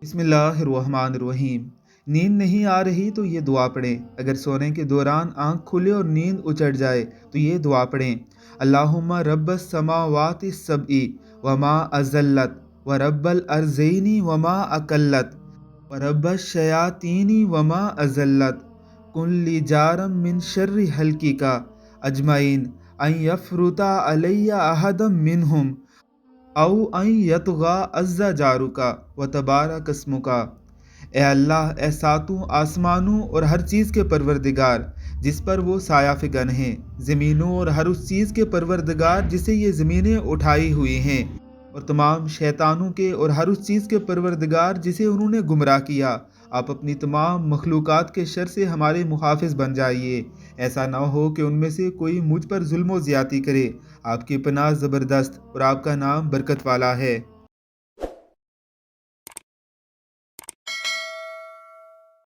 بسم اللہ الرحمن الرحیم۔ نیند نہیں آ رہی تو یہ دعا پڑھیں۔ اگر سونے کے دوران آنکھ کھلے اور نیند اچڑ جائے تو یہ دعا پڑھیں۔ اللہم رب السماوات السبع وما ازلت ورب الارضین وما اکلت ورب الشیاطین وما ازلت کن لی جارم من شر حلقی کا اجمعین ان یفرطا علی احدا منہم او ان یطغى عز جارکا و تبارک اسمکا۔ اے اللہ، اے ساتوں آسمانوں اور ہر چیز کے پروردگار جس پر وہ سایہ فکن ہیں، زمینوں اور ہر اس چیز کے پروردگار جسے یہ زمینیں اٹھائی ہوئی ہیں، اور تمام شیطانوں کے اور ہر اس چیز کے پروردگار جسے انہوں نے گمراہ کیا۔ آپ اپنی تمام مخلوقات کے شر سے ہمارے محافظ بن جائیے۔ ایسا نہ ہو کہ ان میں سے کوئی مجھ پر ظلم و زیادتی کرے۔ آپ کی پناہ زبردست اور آپ کا نام برکت والا ہے۔